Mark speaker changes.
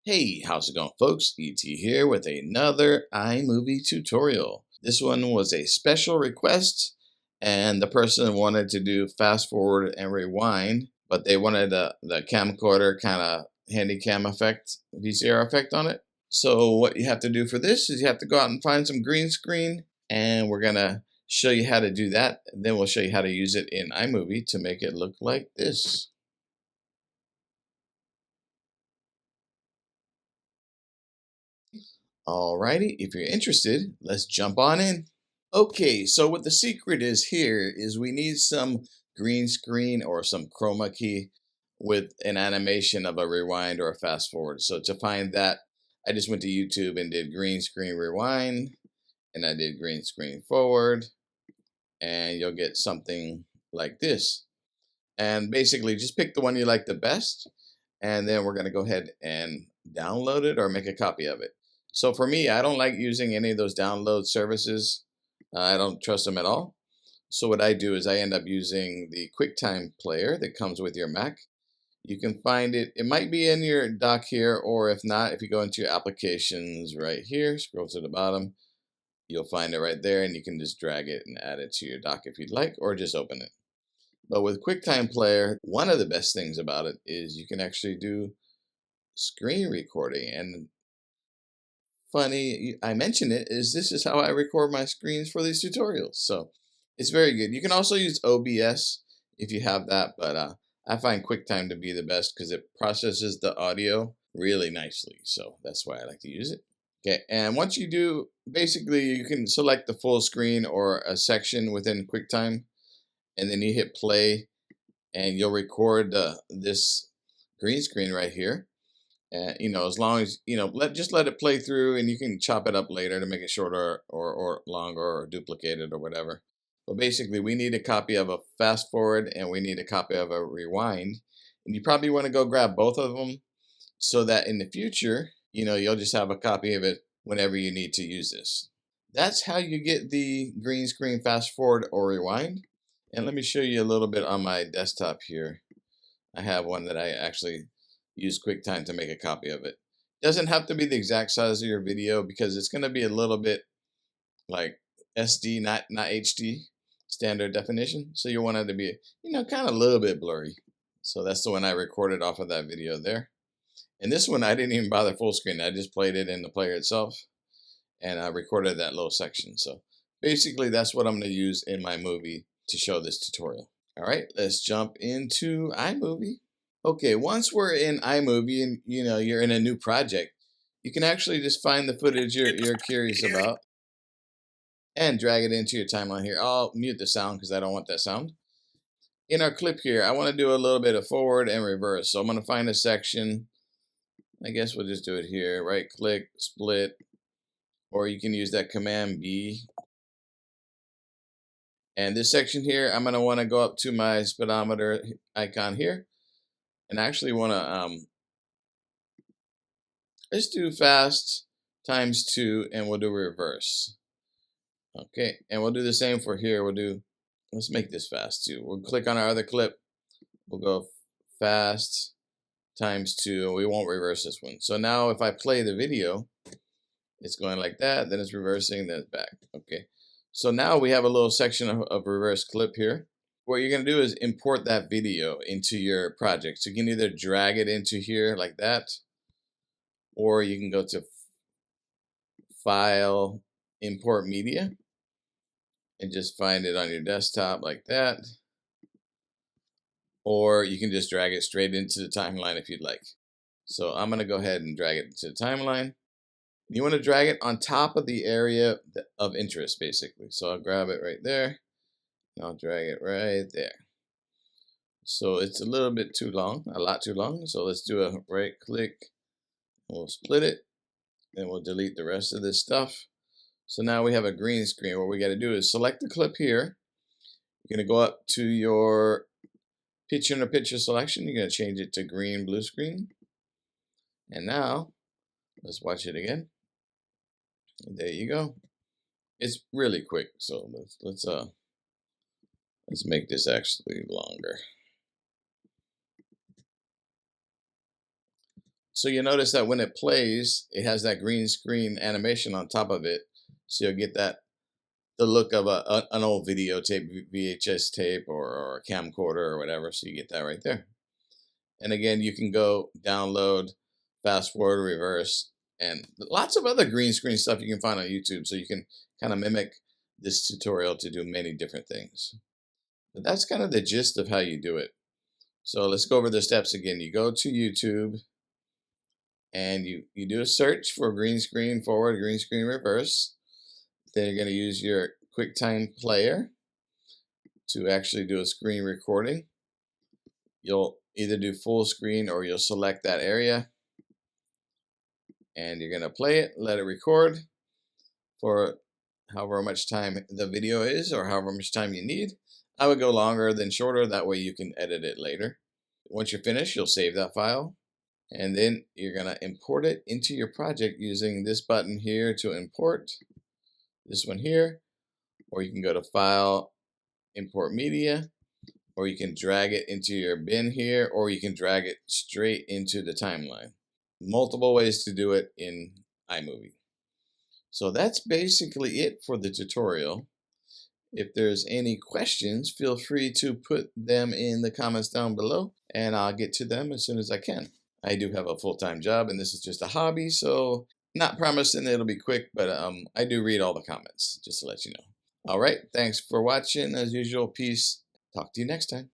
Speaker 1: Hey, how's it going, folks? ET here with another iMovie tutorial. This one was a special request, and the person wanted to do fast forward and rewind, but they wanted the camcorder kind of handy cam effect, VCR effect on it. So, what you have to do for this is you have to go out and find some green screen, and we're gonna show you how to do that. Then we'll show you how to use it in iMovie to make it look like this. Alrighty, if you're interested, let's jump on in. Okay, so what the secret is here is we need some green screen or some chroma key with an animation of a rewind or a fast forward. So to find that, I just went to YouTube and did green screen rewind, and I did green screen forward, and you'll get something like this. And basically just pick the one you like the best, and then we're going to go ahead and download it or make a copy of it. So for me, I don't like using any of those download services. I don't trust them at all. So what I do is I end up using the QuickTime player that comes with your Mac. You can find it, it might be in your dock here, or if not, if you go into your applications right here, scroll to the bottom, you'll find it right there, and you can just drag it and add it to your dock if you'd like, or just open it. But with QuickTime Player, one of the best things about it is you can actually do screen recording. And funny, I mention it, is this is how I record my screens for these tutorials. So it's very good. You can also use OBS if you have that, but I find QuickTime to be the best because it processes the audio really nicely. So that's why I like to use it. Okay, and once you do, basically you can select the full screen or a section within QuickTime, and then you hit play, and you'll record this green screen right here. And as long as just let it play through, and you can chop it up later to make it shorter or longer or duplicate it or whatever. But basically, we need a copy of a fast forward and we need a copy of a rewind. And you probably want to go grab both of them so that in the future, you'll just have a copy of it whenever you need to use this. That's how you get the green screen fast forward or rewind. And let me show you a little bit on my desktop here. I have one that I actually use QuickTime to make a copy of it. Doesn't have to be the exact size of your video because it's going to be a little bit like SD, not HD, standard definition. So you want it to be, kind of a little bit blurry. So that's the one I recorded off of that video there. And this one, I didn't even bother full screen. I just played it in the player itself, and I recorded that little section. So basically, that's what I'm going to use in my movie to show this tutorial. All right, let's jump into iMovie. Okay, once we're in iMovie and you're in a new project, you can actually just find the footage you're curious about and drag it into your timeline here. I'll mute the sound because I don't want that sound. In our clip here, I want to do a little bit of forward and reverse. So I'm going to find a section. I guess we'll just do it here. Right click, split, or you can use that Command B. And this section here, I'm going to want to go up to my speedometer icon here, and actually want to let's do fast times 2, and we'll do reverse. Okay, and we'll do the same for here. Let's make this fast too. We'll click on our other clip. We'll go fast times 2, and we won't reverse this one. So now if I play the video, it's going like that, then it's reversing, then it's back. Okay, so now we have a little section of reverse clip here. What you're going to do is import that video into your project. So you can either drag it into here like that, or you can go to File, Import Media, and just find it on your desktop like that. Or you can just drag it straight into the timeline if you'd like. So I'm going to go ahead and drag it to the timeline. You want to drag it on top of the area of interest, basically. So I'll grab it right there, and I'll drag it right there. So it's a little bit too long, a lot too long. So let's do a right click, we'll split it, and we'll delete the rest of this stuff. So now we have a green screen. What we got to do is select the clip here. You're going to go up to your picture selection. You're going to change it to green blue screen. And now let's watch it again. There you go. It's really quick. So let's make this actually longer. So you notice that when it plays, it has that green screen animation on top of it. So you'll get that the look of an old videotape, VHS tape, or a camcorder or whatever. So you get that right there. And again, you can go download, fast forward, reverse, and lots of other green screen stuff you can find on YouTube. So you can kind of mimic this tutorial to do many different things. But that's kind of the gist of how you do it. So let's go over the steps again. You go to YouTube and you do a search for green screen forward, green screen reverse. Then you're going to use your QuickTime player to actually do a screen recording. You'll either do full screen or you'll select that area and you're going to play it, let it record for however much time the video is or however much time you need. I would go longer than shorter, that way you can edit it later. Once you're finished, you'll save that file and then you're going to import it into your project using this button here to import, this one here, or you can go to File, Import Media, or you can drag it into your bin here, or you can drag it straight into the timeline. Multiple ways to do it in iMovie. So that's basically it for the tutorial. If there's any questions, feel free to put them in the comments down below, and I'll get to them as soon as I can. I do have a full-time job, and this is just a hobby, so not promising it'll be quick, but I do read all the comments, just to let you know. All right, thanks for watching. As usual, peace. Talk to you next time.